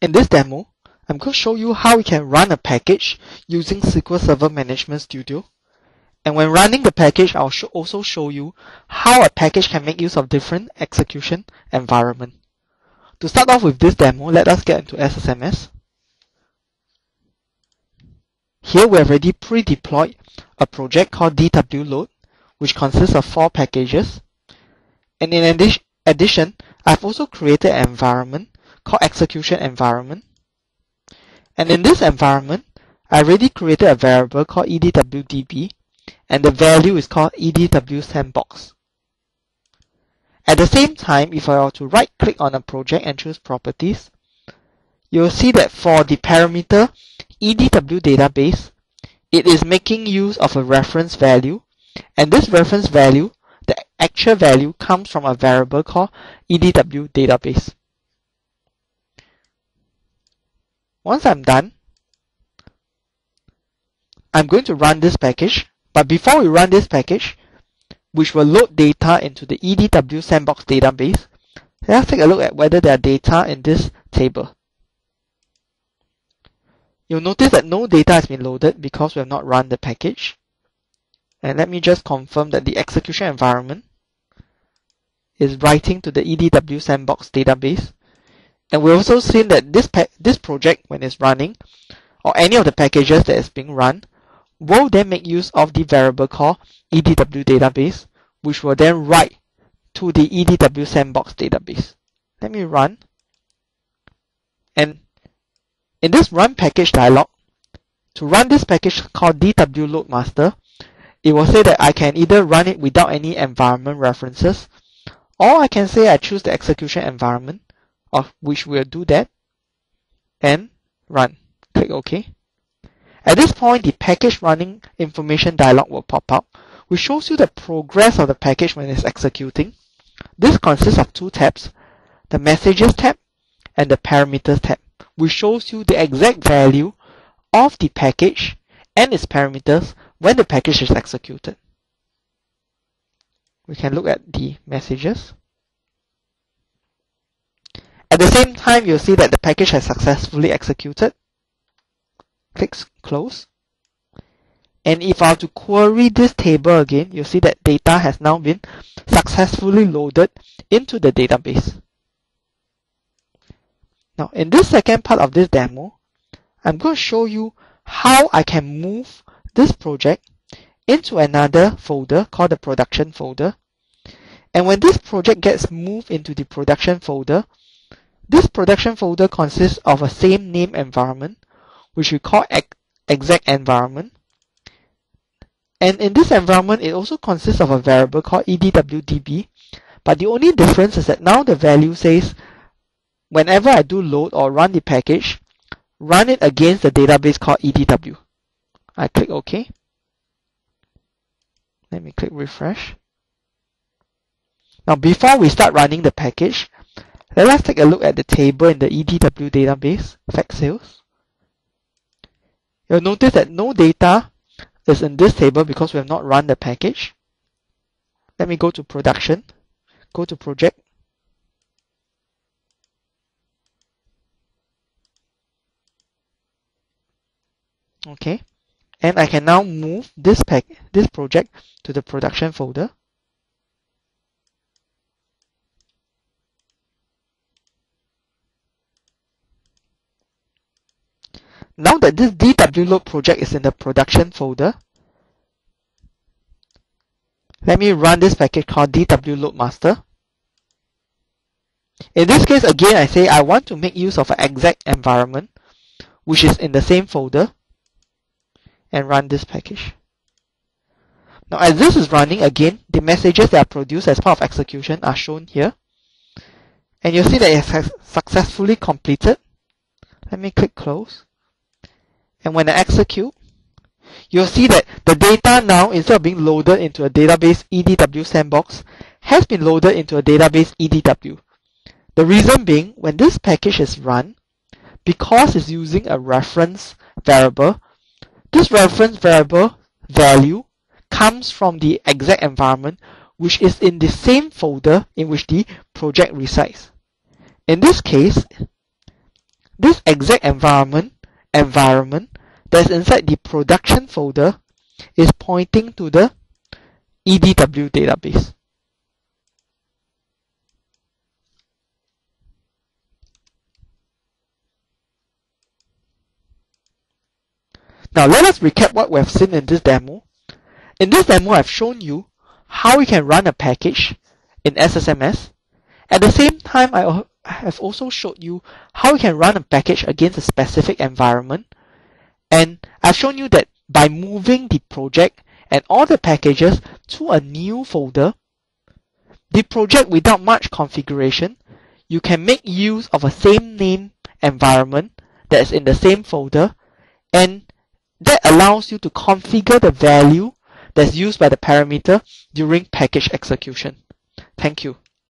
In this demo, I'm going to show you how we can run a package using SQL Server Management Studio. And when running the package, I'll also show you how a package can make use of different execution environments. To start off with this demo, let us get into SSMS. Here we have already pre-deployed a project called DWLoad, which consists of 4 packages. And in addition, I've also created an environment called execution environment. And in this environment, I already created a variable called edwdb, and the value is called edwsandbox. At the same time, if I were to right click on a project and choose properties, you'll see that for the parameter edw database, it is making use of a reference value, and this reference value, the actual value, comes from a variable called edw database. Once I'm done, I'm going to run this package. But before we run this package, which will load data into the edw sandbox database, let's take a look at whether there are data in this table. You'll notice that no data has been loaded because we have not run the package. And let me just confirm that the execution environment is writing to the edw sandbox database. And we've also seen that this project, when it's running, or any of the packages that is being run, will then make use of the variable called edw database, which will then write to the edw sandbox database. Let me run. And in this run package dialog, to run this package called dwload master, it will say that I can either run it without any environment references, or I can say I choose the execution environment, of which we'll do that, and run. Click OK. At this point, the package running information dialog will pop up, which shows you the progress of the package when it's executing. This consists of 2 tabs, the messages tab and the parameters tab, which shows you the exact value of the package and its parameters when the package is executed. We can look at the messages. At the same time, you'll see that the package has successfully executed. Click close. And if I were to query this table again, you'll see that data has now been successfully loaded into the database. Now, in this second part of this demo, I'm going to show you how I can move this project into another folder called the production folder. And when this project gets moved into the production folder, this production folder consists of a same name environment, which we call exec environment. And in this environment, it also consists of a variable called edwdb. But the only difference is that now the value says, whenever I do load or run the package, run it against the database called edw. I click OK. Let me click refresh. Now, before we start running the package, let's take a look at the table in the edw database, fact sales. You'll notice that no data is in this table because we have not run the package. Let me go to production, go to project. Okay, and I can now move this project to the production folder. Now that this dwload project is in the production folder, let me run this package called dwload master. In this case, again, I say I want to make use of an exec environment, which is in the same folder, and run this package. Now, as this is running, again, the messages that are produced as part of execution are shown here. And you'll see that it has successfully completed. Let me click close. And when I execute, you'll see that the data now, instead of being loaded into a database edw sandbox, has been loaded into a database edw. The reason being, when this package is run, because it's using a reference variable, this reference variable value comes from the exec environment, which is in the same folder in which the project resides. In this case, this exact environment that's inside the production folder is pointing to the EDW database. Now let us recap what we have seen in this demo. In this demo, I've shown you how we can run a package in SSMS. At the same time, I have also showed you how we can run a package against a specific environment. And I've shown you that by moving the project and all the packages to a new folder, the project without much configuration, you can make use of a same name environment that is in the same folder, and that allows you to configure the value that's used by the parameter during package execution. Thank you.